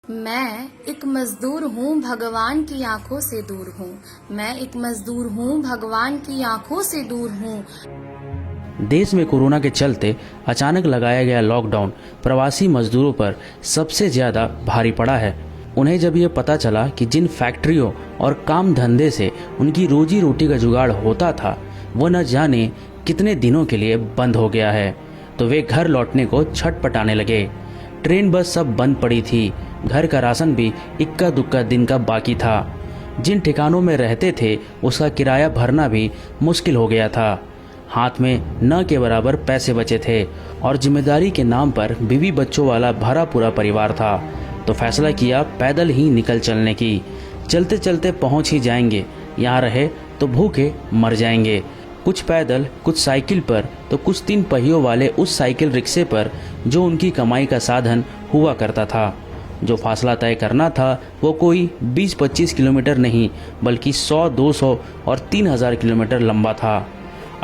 मैं एक मजदूर हूँ, भगवान की आंखों से दूर हूँ। मैं एक मजदूर हूँ, भगवान की आंखों से दूर हूँ। देश में कोरोना के चलते अचानक लगाया गया लॉकडाउन प्रवासी मजदूरों पर सबसे ज्यादा भारी पड़ा है। उन्हें जब ये पता चला कि जिन फैक्ट्रियों और काम धंधे से उनकी रोजी रोटी का जुगाड़ होता था वो न जाने कितने दिनों के लिए बंद हो गया है, तो वे घर लौटने को छटपटाने लगे। ट्रेन बस सब बंद पड़ी थी। घर का राशन भी इक्का दुक्का दिन का बाकी था। जिन ठिकानों में रहते थे उसका किराया भरना भी मुश्किल हो गया था। हाथ में न के बराबर पैसे बचे थे और जिम्मेदारी के नाम पर बीवी बच्चों वाला भरा पूरा परिवार था। तो फैसला किया पैदल ही निकल चलने की। चलते चलते पहुंच ही जाएंगे, यहाँ रहे तो भूखे मर जाएंगे। कुछ पैदल, कुछ साइकिल पर, तो कुछ 3 पहियों वाले उस साइकिल रिक्शे पर जो उनकी कमाई का साधन हुआ करता था। जो फासला तय करना था वो कोई 20-25 किलोमीटर नहीं बल्कि 100, 200 और 3000 किलोमीटर लंबा था।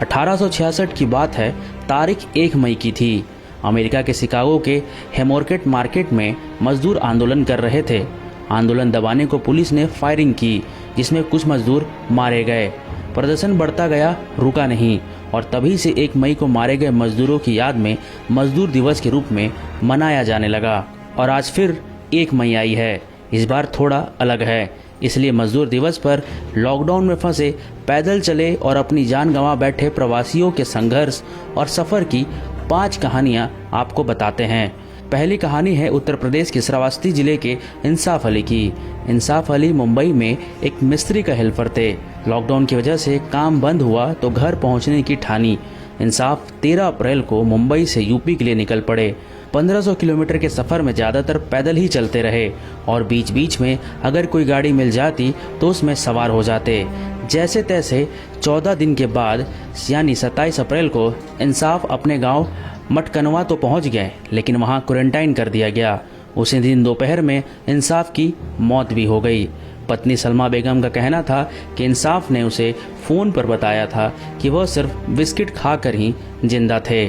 1866 की बात है, तारीख 1 मई की थी। अमेरिका के शिकागो के हेमोर्केट मार्केट में मजदूर आंदोलन कर रहे थे। आंदोलन दबाने को पुलिस ने फायरिंग की, जिसमें कुछ मजदूर मारे गए। प्रदर्शन बढ़ता गया, रुका नहीं, और तभी से 1 मई को मारे गए मजदूरों की याद में मजदूर दिवस के रूप में मनाया जाने लगा। और आज फिर 1 मई आई है। इस बार थोड़ा अलग है, इसलिए मजदूर दिवस पर लॉकडाउन में फंसे, पैदल चले और अपनी जान गंवा बैठे प्रवासियों के संघर्ष और सफ़र की 5 कहानियां आपको बताते हैं। पहली कहानी है उत्तर प्रदेश के श्रावस्ती जिले के इंसाफ अली की। इंसाफ अली मुंबई में एक मिस्त्री का हेल्पर थे। लॉकडाउन की वजह से काम बंद हुआ तो घर पहुंचने की ठानी। इंसाफ 13 अप्रैल को मुंबई से यूपी के लिए निकल पड़े। 1500 किलोमीटर के सफ़र में ज़्यादातर पैदल ही चलते रहे और बीच बीच में अगर कोई गाड़ी मिल जाती तो उसमें सवार हो जाते। जैसे तैसे 14 दिन के बाद यानी 27 अप्रैल को इंसाफ अपने गांव मटकनवा तो पहुंच गए, लेकिन वहां क्वारंटाइन कर दिया गया। उसी दिन दोपहर में इंसाफ की मौत भी हो गई। पत्नी सलमा बेगम का कहना था कि इंसाफ ने उसे फ़ोन पर बताया था कि वह सिर्फ बिस्किट खाकर ही जिंदा थे।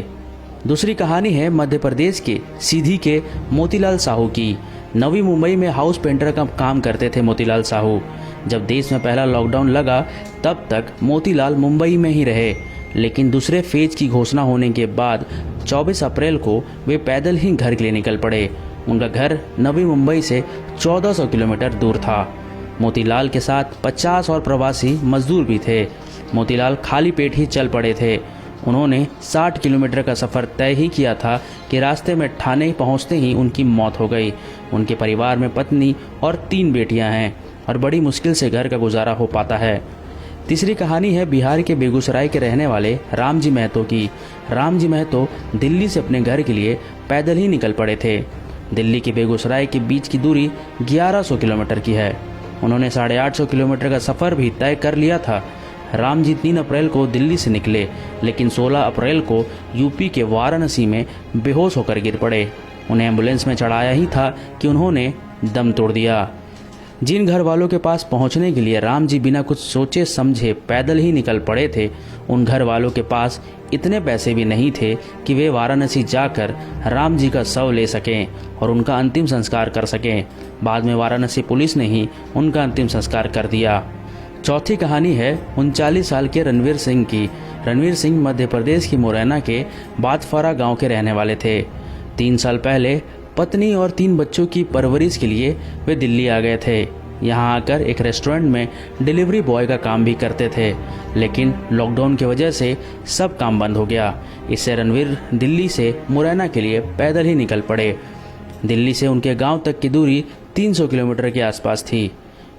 दूसरी कहानी है मध्य प्रदेश के सीधी के मोतीलाल साहू की। नवी मुंबई में हाउस पेंटर का काम करते थे मोतीलाल साहू। जब देश में पहला लॉकडाउन लगा तब तक मोतीलाल मुंबई में ही रहे, लेकिन दूसरे फेज की घोषणा होने के बाद 24 अप्रैल को वे पैदल ही घर के लिए निकल पड़े। उनका घर नवी मुंबई से 1400 किलोमीटर दूर था। मोतीलाल के साथ 50 और प्रवासी मजदूर भी थे। मोतीलाल खाली पेट ही चल पड़े थे। उन्होंने 60 किलोमीटर का सफ़र तय ही किया था कि रास्ते में ठाणे पहुंचते ही उनकी मौत हो गई। उनके परिवार में पत्नी और 3 बेटियां हैं और बड़ी मुश्किल से घर का गुजारा हो पाता है। तीसरी कहानी है बिहार के बेगूसराय के रहने वाले रामजी महतो की। रामजी महतो दिल्ली से अपने घर के लिए पैदल ही निकल पड़े थे। दिल्ली के बेगूसराय के बीच की दूरी 1100 किलोमीटर की है। उन्होंने 850 किलोमीटर का सफ़र भी तय कर लिया था। राम जी 3 अप्रैल को दिल्ली से निकले, लेकिन 16 अप्रैल को यूपी के वाराणसी में बेहोश होकर गिर पड़े। उन्हें एम्बुलेंस में चढ़ाया ही था कि उन्होंने दम तोड़ दिया। जिन घर वालों के पास पहुंचने के लिए राम जी बिना कुछ सोचे समझे पैदल ही निकल पड़े थे, उन घर वालों के पास इतने पैसे भी नहीं थे कि वे वाराणसी जाकर राम जी का शव ले सकें और उनका अंतिम संस्कार कर सकें। बाद में वाराणसी पुलिस ने ही उनका अंतिम संस्कार कर दिया। चौथी कहानी है 39 साल के रणवीर सिंह की। रणवीर सिंह मध्य प्रदेश की मुरैना के बादफारा गांव के रहने वाले थे। 3 साल पहले पत्नी और 3 बच्चों की परवरिश के लिए वे दिल्ली आ गए थे। यहाँ आकर एक रेस्टोरेंट में डिलीवरी बॉय का काम भी करते थे, लेकिन लॉकडाउन की वजह से सब काम बंद हो गया। इससे रणवीर दिल्ली से मुरैना के लिए पैदल ही निकल पड़े। दिल्ली से उनके गाँव तक की दूरी 300 किलोमीटर के आसपास थी।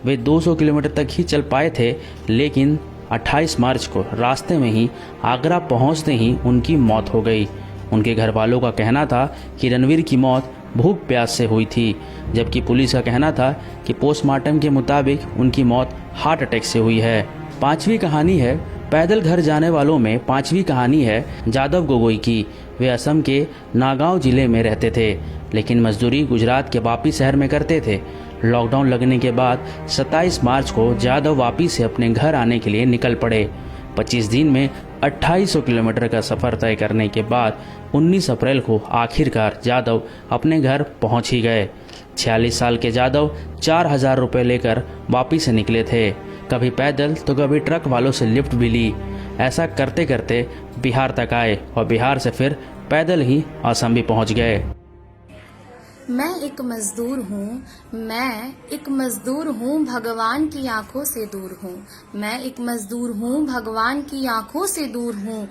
वे 200 किलोमीटर तक ही चल पाए थे, लेकिन 28 मार्च को रास्ते में ही आगरा पहुंचते ही उनकी मौत हो गई। उनके घर वालों का कहना था कि रणवीर की मौत भूख प्यास से हुई थी, जबकि पुलिस का कहना था कि पोस्टमार्टम के मुताबिक उनकी मौत हार्ट अटैक से हुई है। 5वीं कहानी है पैदल घर जाने वालों में 5वीं कहानी है जादव गोगोई की। वे असम के नागांव जिले में रहते थे, लेकिन मजदूरी गुजरात के वापी शहर में करते थे। लॉकडाउन लगने के बाद 27 मार्च को जादव वापी से अपने घर आने के लिए निकल पड़े। 25 दिन में 2800 किलोमीटर का सफ़र तय करने के बाद 19 अप्रैल को आखिरकार जादव अपने घर पहुंच ही गए। 46 साल के जादव 4,000 रुपए लेकर वापी से निकले थे। कभी पैदल तो कभी ट्रक वालों से लिफ्ट भी ली। ऐसा करते करते बिहार तक आए और बिहार से फिर पैदल ही असम भी पहुंच गए। मैं एक मजदूर हूँ, मैं एक मजदूर हूँ, भगवान की आंखों से दूर हूँ। मैं एक मजदूर हूँ, भगवान की आंखों से दूर हूँ।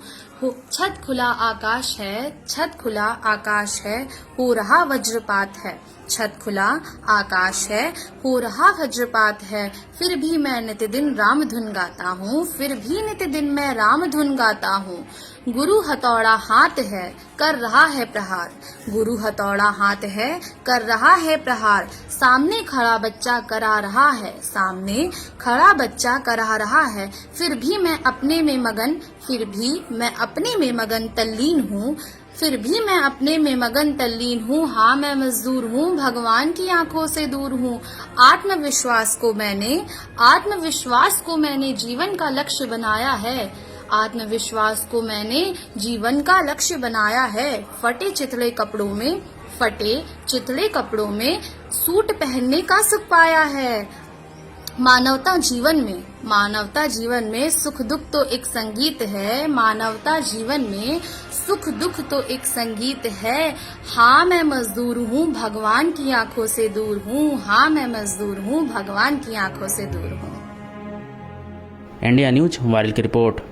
छत खुला आकाश है, छत खुला आकाश है, हो रहा वज्रपात है। छत खुला आकाश है, हो रहा वज्रपात है, फिर भी मैं नित दिन राम धुन गाता हूँ, फिर भी नित दिन मैं राम धुन गाता हूँ। गुरु हथौड़ा हाथ है, कर रहा है प्रहार। गुरु हथौड़ा हाथ है, कर रहा है प्रहार। सामने खड़ा बच्चा करा रहा है, सामने खड़ा बच्चा करा रहा है, फिर भी मैं अपने में मगन, फिर भी मैं अपने में मगन तल्लीन हूँ, फिर भी मैं अपने में मगन तल्लीन हूँ। हाँ, मैं मजदूर हूँ, भगवान की आंखों से दूर हूँ। आत्मविश्वास को मैंने जीवन का लक्ष्य बनाया है। आत्मविश्वास को मैंने जीवन का लक्ष्य बनाया है। फटे चिथड़े कपड़ों में सूट पहनने का सुख पाया है। मानवता जीवन में सुख दुख तो एक संगीत है। मानवता जीवन में सुख दुख तो एक संगीत है। हाँ, मैं मजदूर हूँ, भगवान की आंखों से दूर हूँ। हाँ, मैं मजदूर हूँ, भगवान की आंखों से दूर हूँ। इंडिया न्यूज वायरल की रिपोर्ट।